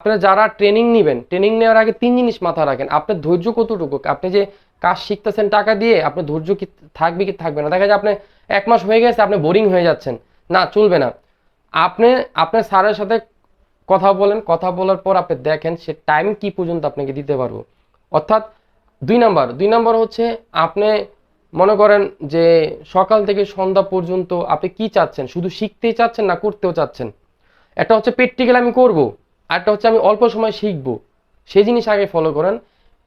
আপনারা যারা ট্রেনিং নেবেন, ট্রেনিং নেওয়ার আগে 3 জিনিস মাথায় রাখেন। আপনার ধৈর্য কতটুকু? আপনি যে কাজ শিখতেছেন টাকা দিয়ে, আপনার ধৈর্য কি থাকবে কি থাকবে না? দেখা যায় আপনি 1 মাস হয়ে গেছে, আপনি বোরিং হয়ে যাচ্ছেন। না, চলবে না। আপনি আপনার স্যারের সাথে কথা বলেন, কথা বলার পর আপনি দেখেন সে টাইম কি পর্যন্ত আপনাকে দিতে পারবো। অর্থাৎ 2 নাম্বার হচ্ছে আপনি মনে করেন যে সকাল থেকে সন্ধ্যা পর্যন্ত আপনি কি চাচ্ছেন? শুধু শিখতেই চাচ্ছেন না করতেও চাচ্ছেন? একটা হচ্ছে প্র্যাকটিক্যাল আমি করব, আরেকটা হচ্ছে আমি অল্প সময় শিখবো। সেই জিনিস আগে ফলো করেন।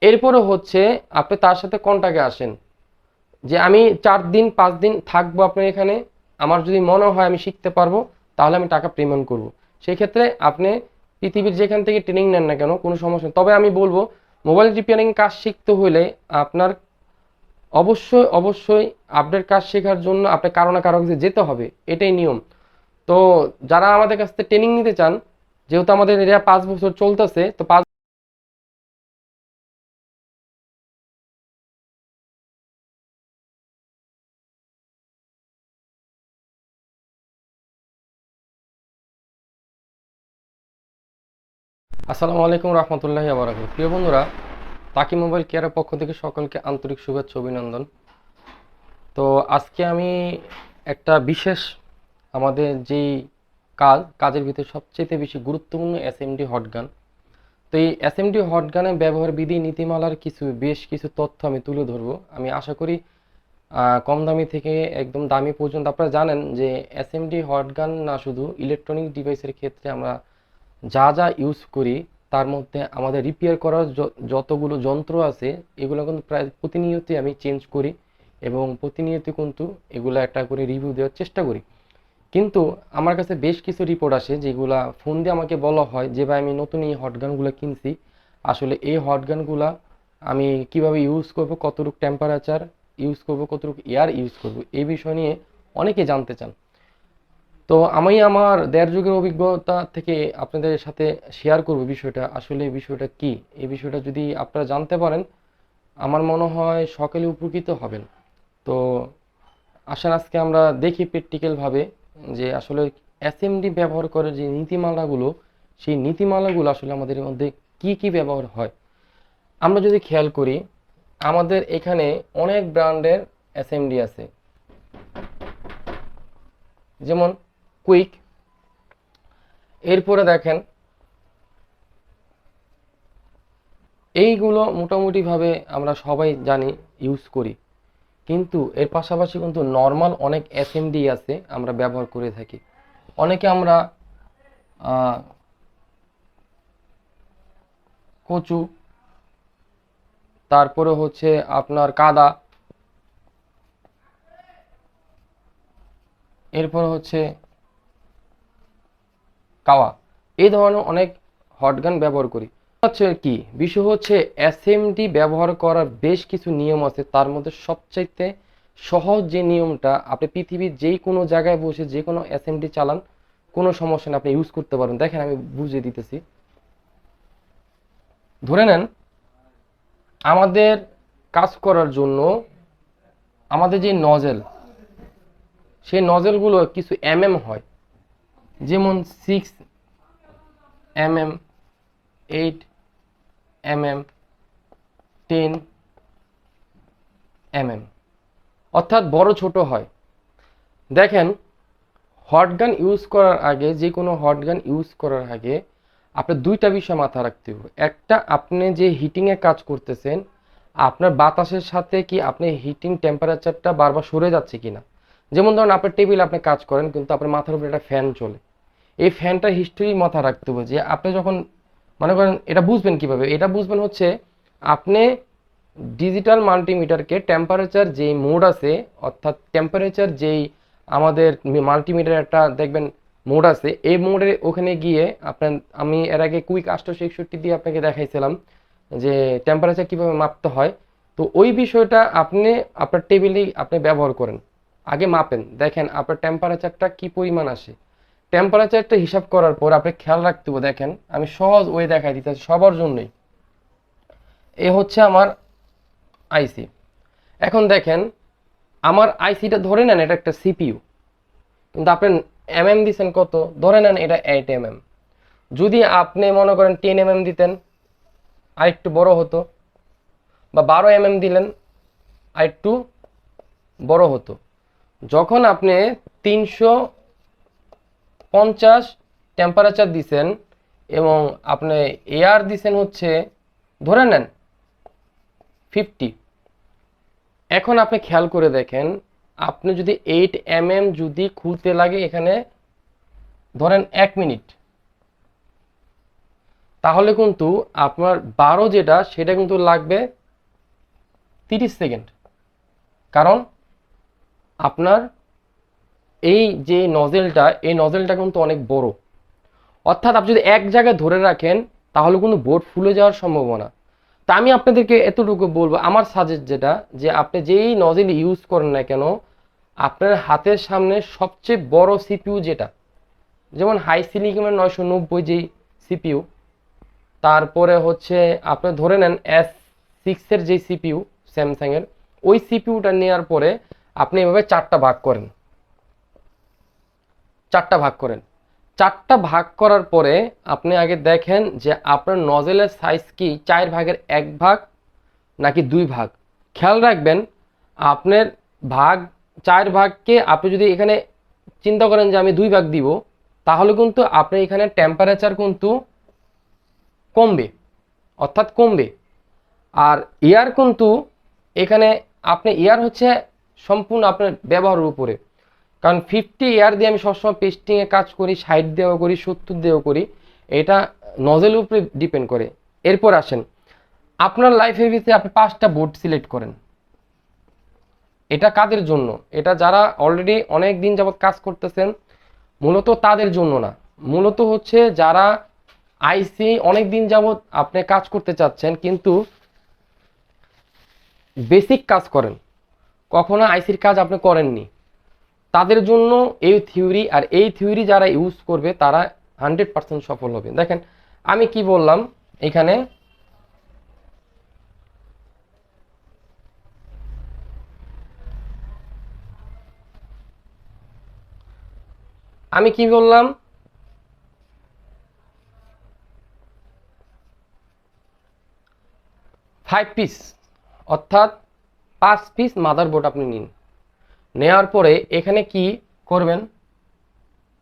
এরপরে হচ্ছে আপনি তার সাথে কন্টাক্টে আসেন যে আমি 4 দিন 5 দিন থাকবো আপনার এখানে, আমার যদি মনে হয় আমি শিখতে পারবো তাহলে আমি টাকা পেমেন্ট করব। সেই ক্ষেত্রে আপনি পৃথিবীর যেখান থেকে ট্রেনিং নেন না কেন কোনো সমস্যা নেই। তবে আমি বলবো মোবাইল রিপেয়ারিং কাজ শিখতে হলে আপনার অবশ্যই আপডেট কাজ শেখার জন্য আপনার কারো না কারো কাছে যেতে হবে, এটাই নিয়ম। তো যারা আমাদের কাছ থেকে ট্রেনিং নিতে চান, যেহেতু আমাদের এরিয়া 5 বছর চলতেছে, তো আসসালামু আলাইকুম রহমতুল্লাহি ওয়া বারাকাতুহু। প্রিয় বন্ধুরা, তাকি মোবাইল কেয়ারের পক্ষ থেকে সকলকে আন্তরিক শুভেচ্ছা অভিনন্দন। তো আজকে আমি একটা বিশেষ আমাদের যেই কাজের ভিতরে সবচেয়ে বেশি গুরুত্বপূর্ণ এসএমডি হটগান, তো এই এসএমডি হটগানের ব্যবহার বিধি নীতিমালার বেশ কিছু তথ্য আমি তুলে ধরবো। আমি আশা করি কম দামি থেকে একদম দামি পর্যন্ত। আপনারা জানেন যে এসএমডি হটগান না শুধু ইলেকট্রনিক ডিভাইসের ক্ষেত্রে আমরা যা যা ইউজ করি, তার মধ্যে আমাদের রিপেয়ার করার যতগুলো যন্ত্র আছে এগুলো কিন্তু প্রায় প্রতিনিয়তই আমি চেঞ্জ করি এবং প্রতিনিয়ত কিন্তু এগুলো একটা করে রিভিউ দেওয়ার চেষ্টা করি। কিন্তু আমার কাছে বেশ কিছু রিপোর্ট আসে যেগুলা ফোন দিয়ে আমাকে বলা হয় যে ভাই আমি নতুন এই হটগানগুলো কিনছি, আসলে এই হটগানগুলা আমি কিভাবে ইউজ করব, কতটুকু টেম্পারেচার ইউজ করব, কতটুকু এয়ার ইউজ করব, এই বিষয় নিয়ে অনেকে জানতে চান। তো আমি আমার দেড় যুগের অভিজ্ঞতা থেকে আপনাদের সাথে শেয়ার করব বিষয়টা, আসলে বিষয়টা কি। এই বিষয়টা যদি আপনারা জানতে পারেন আমার মনে হয় সকলে উপকৃত হবেন। তো আসেন আজকে আমরা দেখি প্র্যাকটিক্যাল ভাবে যে আসলে এসএমডি ব্যবহার করে যে নীতিমালাগুলো, সেই নীতিমালাগুলো আসলে আমাদের মধ্যে কি কি ব্যবহার হয়। আমরা যদি খেয়াল করি আমাদের এখানে অনেক ব্র্যান্ডের এসএমডি আছে, যেমন কুইক। এরপরে দেখেন এইগুলো মোটামুটিভাবে আমরা সবাই জানি, ইউজ করি। কিন্তু এর পাশাপাশি কিন্তু নর্মাল অনেক এসএমডি আছে আমরা ব্যবহার করে থাকি। অনেকে আমরা কচু, তারপরে হচ্ছে আপনার কাদা, এরপর হচ্ছে কাওয়া, এই ধরনের অনেক হটগান ব্যবহার করি। হচ্ছে কি বিষয় হচ্ছে এসএমডি ব্যবহার করার বেশ কিছু নিয়ম আছে। তার মধ্যে সবচাইতে সহজ যে নিয়মটা, আপনি পৃথিবীর যেই কোনো জায়গায় বসে যে কোনো এসএমডি চালান, কোনো সমস্যা না, আপনি ইউজ করতে পারেন। দেখেন আমি বুঝিয়ে দিতেছি। ধরে নেন আমাদের কাজ করার জন্য আমাদের যে নজেল, সেই নজেলগুলো কিছু হয়, যেমন 6 mm, 8 mm, 10 mm, অর্থাৎ বড় ছোট হয়। দেখেন হটগান ইউজ করার আগে, যে কোনো হটগান ইউজ করার আগে আপনার 2টা বিষয় মাথায় রাখতে হবে। একটা, আপনি যে হিটিংয়ে কাজ করতেছেন আপনার বাতাসের সাথে কি আপনি হিটিং টেম্পারেচারটা বারবার সরে যাচ্ছে কিনা। যেমন ধরুন আপনার টেবিলে আপনি কাজ করেন কিন্তু আপনার মাথার উপরে একটা ফ্যান চলে, এই ফ্যানটার হিস্ট্রি মাথায় রাখতে হবে। যে আপনি যখন মনে করেন, এটা বুঝবেন কিভাবে, এটা বুঝবেন হচ্ছে আপনি ডিজিটাল মাল্টিমিটারকে টেম্পারেচার যেই মোড আছে, অর্থাৎ টেম্পারেচার যেই আমাদের মাল্টিমিটার একটা দেখবেন মোড আছে, এই মোডে ওখানে গিয়ে আপনার, আমি এর আগে কুইক 861 দিয়ে আপনাকে দেখাইছিলাম যে টেম্পারেচার কিভাবে মাপতে হয়। তো ওই বিষয়টা আপনি আপনার টেবিলেই আপনি ব্যবহার করেন, আগে মাপেন, দেখেন আপনার টেম্পারেচারটা কি পরিমাণ আসে। টেম্পারেচারটা হিসাব করার পর আপনি খেয়াল রাখতে হবে। দেখেন আমি সহজ ওয়ে দেখাই দিতেছি সবার জন্যই। এ হচ্ছে আমার আইসি। এখন দেখেন আমার আইসিটা ধরে নেন এটা একটা সিপিইউ, কিন্তু আপনি দিচ্ছেন কত, ধরে নেন এটা 8 mm। যদি আপনি মনে করেন 10 mm দিতেন আরেকটু বড় হতো, বা 12 mm দিলেন আরেকটু বড় হতো। যখন আপনি 350 টেম্পারেচার দিছেন এবং আপনি এয়ার দিছেন হচ্ছে ধরে নেন 50, এখন আপনি খেয়াল করে দেখেন আপনি যদি 8 mm যদি খুলতে লাগে এখানে ধরেন 1 মিনিট, তাহলে কিন্তু আপনার 12 যেটা সেটা কিন্তু লাগবে 30 সেকেন্ড। কারণ আপনার এই যে নজেলটা, এই নজেলটা কিন্তু অনেক বড়, অর্থাৎ আপনি যদি এক জায়গায় ধরে রাখেন তাহলে কিন্তু বোর্ড ফুলে যাওয়ার সম্ভাবনা। তা আমি আপনাদেরকে এতটুকু বলবো, আমার সাজেস্ট যেটা, যে আপনি যেই নজেল ইউজ করেন না কেন আপনার হাতের সামনে সবচেয়ে বড় সিপিইউ যেটা, যেমন হাই সিলিকনের 990 যেই সিপিইউ, তারপরে হচ্ছে আপনি ধরে নেন S6-এর যে সিপিইউ স্যামসাংয়ের, ওই সিপিইউটা নেওয়ার পরে আপনি এভাবে চারটা ভাগ করেন, চারটা ভাগ করার পরে আপনি আগে দেখেন যে আপনার নজেলের সাইজ কি 4/1 নাকি 2 ভাগ। খেয়াল রাখবেন আপনার ভাগ 4 ভাগকে আপনি যদি এখানে চিন্তা করেন যে আমি 2 ভাগ দিব, তাহলে কিন্তু আপনি এখানে টেম্পারেচার কিন্তু কমবে, অর্থাৎ কমবে। আর এয়ার কিন্তু এখানে আপনি এয়ার হচ্ছে সম্পূর্ণ আপনার ব্যবহারের উপরে। কারণ 50 এয়ার দিয়ে আমি সবসময় পেস্টিংয়ে কাজ করি, 60 দিয়েও করি, 70 দিয়েও করি, এটা নজেলের উপরে ডিপেন্ড করে। এরপর আসেন আপনার লাইফের ভিতরে আপনি 5টা বোর্ড সিলেক্ট করেন। এটা কাদের জন্য? এটা যারা অলরেডি অনেক দিন যাবত কাজ করতেছেন, মূলত তাদের জন্য না, মূলত হচ্ছে যারা আইসি অনেক দিন যাবত আপনি কাজ করতে চাচ্ছেন কিন্তু বেসিক কাজ করেন, কখনো আইসির কাজ আপনি করেননি, তাদের জন্য এই থিওরি। আর এই থিওরি যারা ইউজ করবে তারা 100% সফল হবে। দেখেন আমি কি বললাম এখানে, আমি কি বললাম 5 পিস, অর্থাৎ 5 পিস মাদারবোর্ড আপনি নিন। নেওয়ার পরে এখানে কি করবেন,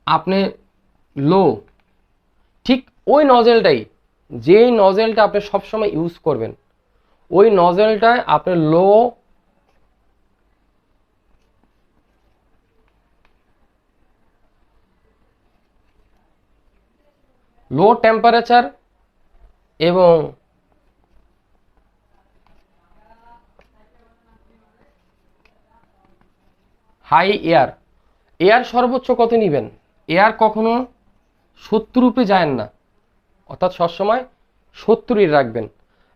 আপনি লো, ঠিক ওই নজেলটাই, যেই নজেলটা আপনি সবসময় ইউজ করবেন ওই নজেলটায় আপনি লো টেম্পারেচার এবং হাই এয়ার, এয়ার সর্বোচ্চ কত নেবেন, এয়ার কখনো 70 রূপে যায় না, অর্থাৎ সবসময় 70ই রাখবেন।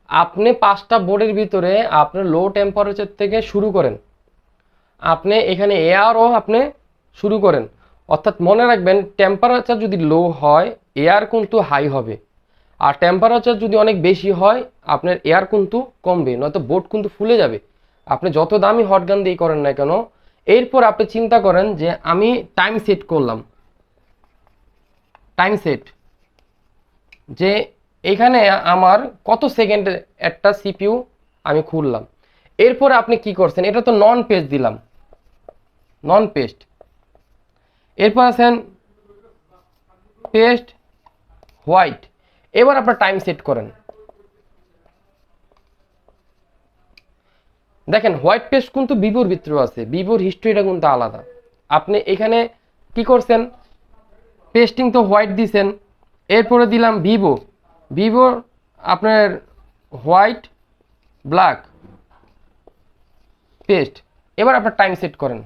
আপনি 5টা বোর্ডের ভিতরে আপনি লো টেম্পারেচার থেকে শুরু করেন, আপনি এখানে এয়ারও আপনি শুরু করেন, অর্থাৎ মনে রাখবেন টেম্পারেচার যদি লো হয় এয়ার কিন্তু হাই হবে, আর টেম্পারেচার যদি অনেক বেশি হয় আপনার এয়ার কিন্তু কমবে, নয়তো বোর্ড কিন্তু ফুলে যাবে। আপনি যত দামি হট গান দিয়ে করেন না কেন, এরপর আপনি চিন্তা করেন যে আমি টাইম সেট করলাম, টাইম সেট যে এখানে আমার কত সেকেন্ডে একটা সিপিইউ আমি খুললাম। এরপর আপনি কি করছেন, এটা তো নন পেস্ট দিলাম, নন পেস্ট। এরপর আছেন পেস্ট হোয়াইট। এবার আপনার টাইম সেট করেন। দেখেন হোয়াইট পেস্ট কিন্তু ভিভোর ভিতরেও আছে, ভিভোর হিস্ট্রিটা কিন্তু আলাদা। আপনি এখানে কি করছেন, পেস্টিং তো হোয়াইট দিছেন, এরপরে দিলাম ভিভোর আপনার হোয়াইট ব্ল্যাক পেস্ট। এবার আপনার টাইম সেট করেন,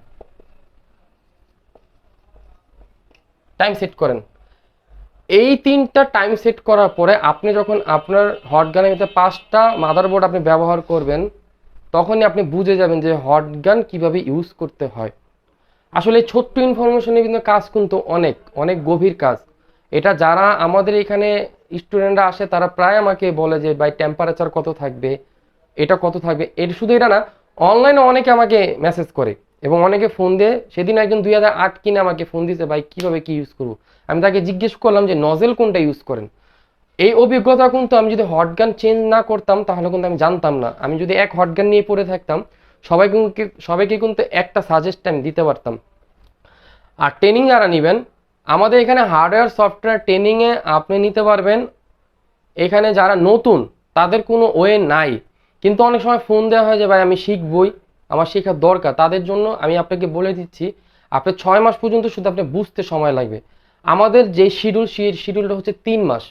টাইম সেট করেন। এই 3টা টাইম সেট করার পরে আপনি যখন আপনার হট গানের ভিতরে 5টা মাদারবোর্ড আপনি ব্যবহার করবেন, তখনই আপনি বুঝে যাবেন যে হট গান কীভাবে ইউজ করতে হয়। আসলে ছোট্ট ইনফরমেশনের কিন্তু কাজ কিন্তু অনেক অনেক গভীর কাজ। এটা যারা আমাদের এখানে স্টুডেন্টরা আসে তারা প্রায় আমাকে বলে যে ভাই টেম্পারেচার কত থাকবে, এটা কত থাকবে। এর শুধু এটা না, অনলাইনে অনেকে আমাকে মেসেজ করে এবং অনেকে ফোন দিয়ে, সেদিন একজন 2008 কিনে আমাকে ফোন দিয়েছে, ভাই কীভাবে কি ইউজ করবো। আমি তাকে জিজ্ঞেস করলাম যে নজেল কোনটা ইউজ করেন। এই অভিজ্ঞতা কিন্তু আমি যদি হটগান চেঞ্জ না করতাম তাহলে কিন্তু আমি জানতাম না। আমি যদি এক হটগান নিয়ে পড়ে থাকতাম সবাইকে কিন্তু একটা সাজেস্ট আমি দিতে পারতাম। আর ট্রেনিং যারা নেবেন, আমাদের এখানে হার্ডওয়্যার সফটওয়্যার ট্রেনিংয়ে আপনি নিতে পারবেন। এখানে যারা নতুন তাদের কোনো ওয়ে নাই, কিন্তু অনেক সময় ফোন দেওয়া হয় যে ভাই আমি শিখবই, আমার শেখার দরকার। তাদের জন্য আমি আপনাকে বলে দিচ্ছি, আপনার 6 মাস পর্যন্ত শুধু আপনি বুঝতে সময় লাগবে। আমাদের যে শিডিউল, সেই শিডিউলটা হচ্ছে 3 মাস,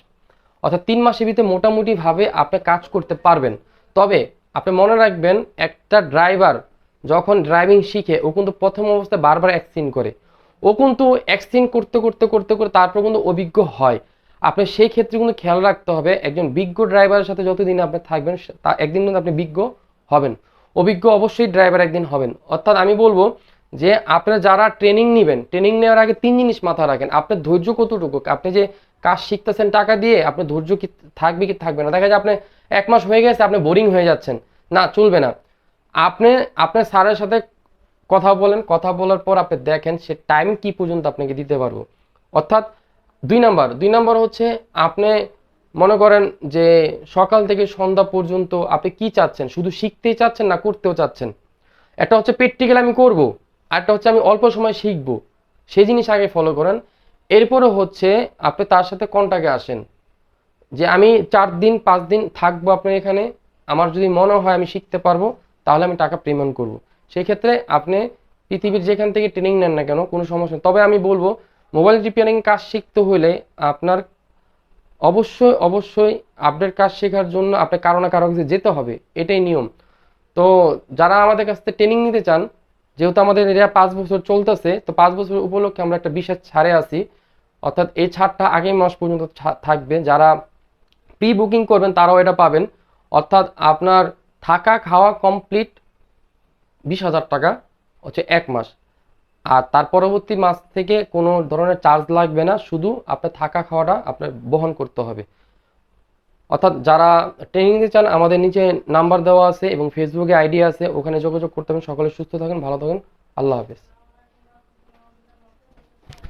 অর্থাৎ 3 মাসের ভিতরে মোটামুটিভাবে আপনি কাজ করতে পারবেন। তবে আপনি মনে রাখবেন, একটা ড্রাইভার যখন ড্রাইভিং শিখে ও কিন্তু প্রথম অবস্থায় বারবার অ্যাক্সিডেন্ট করে, ও কিন্তু অ্যাক্সিডেন্ট করতে করতে করতে করে তারপর কিন্তু অভিজ্ঞ হয়। আপনি সেই ক্ষেত্রে কিন্তু খেয়াল রাখতে হবে, একজন বিজ্ঞ ড্রাইভারের সাথে যতদিন আপনি থাকবেন তা একদিন কিন্তু আপনি বিজ্ঞ হবেন। অভিজ্ঞ অবশ্যই ড্রাইভার একদিন হবেন। অর্থাৎ আমি বলবো যে আপনারা যারা ট্রেনিং নেবেন, ট্রেনিং নেওয়ার আগে 3 জিনিস মাথায় রাখেন। আপনার ধৈর্য কতটুকু, আপনি যে কাজ শিখতেছেন টাকা দিয়ে, আপনার ধৈর্য কি থাকবে কি থাকবে না। দেখা যায় আপনি 1 মাস হয়ে গেছে, আপনি বোরিং হয়ে যাচ্ছেন, না চলবে না। আপনি আপনার স্যারের সাথে কথা বলেন, কথা বলার পর আপনি দেখেন সে টাইম কি পর্যন্ত আপনাকে দিতে পারবো। অর্থাৎ 2 নাম্বার হচ্ছে, আপনি মনে করেন যে সকাল থেকে সন্ধ্যা পর্যন্ত আপনি কি চাচ্ছেন, শুধু শিখতেই চাচ্ছেন না করতেও চাচ্ছেন। একটা হচ্ছে প্র্যাকটিক্যাল আমি করব, আরটা হচ্ছে আমি অল্প সময় শিখবো, সেই জিনিস আগে ফলো করেন। এরপরে হচ্ছে আপনি তার সাথে কন্টাক্টে আসেন, যে আমি 4 দিন 5 দিন থাকবো আপনার এখানে, আমার যদি মনে হয় আমি শিখতে পারবো তাহলে আমি টাকা পেমেন্ট করব। সেই ক্ষেত্রে আপনি পৃথিবীর যেখান থেকে ট্রেনিং নেন না কেন কোনো সমস্যা নেই। তবে আমি বলবো, মোবাইল রিপেয়ারিং কাজ শিখতে হলে আপনার অবশ্যই অবশ্যই আপডেট কাজ শেখার জন্য আপনার কারো না কারো কাছে যেতে হবে, এটাই নিয়ম। তো যারা আমাদের কাছ থেকে ট্রেনিং নিতে চান, যেহেতু আমাদের এরিয়া 5 বছর চলতেছে, তো 5 বছর উপলক্ষে আমরা একটা বিশেষ ছাড়ে আছি। অর্থাৎ এই ছাড়টা আগামী মাস পর্যন্ত থাকবে। যারা প্রি বুকিং করবেন তারাও এটা পাবেন। অর্থাৎ আপনার থাকা খাওয়া কমপ্লিট 20,000 টাকা হচ্ছে 1 মাস। আর তার পরবর্তী মাস থেকে কোনো ধরনের চার্জ লাগবে না, শুধু আপনার থাকা খাওয়াটা আপনার বহন করতে হবে। অর্থাৎ যারা ট্রেনিং নিতে চান, আমাদের নিচে নাম্বার দেওয়া আছে এবং ফেসবুকে আইডি আছে, ওখানে যোগাযোগ করতে হবে। সকলে সুস্থ থাকেন, ভালো থাকেন, আল্লাহ হাফেজ।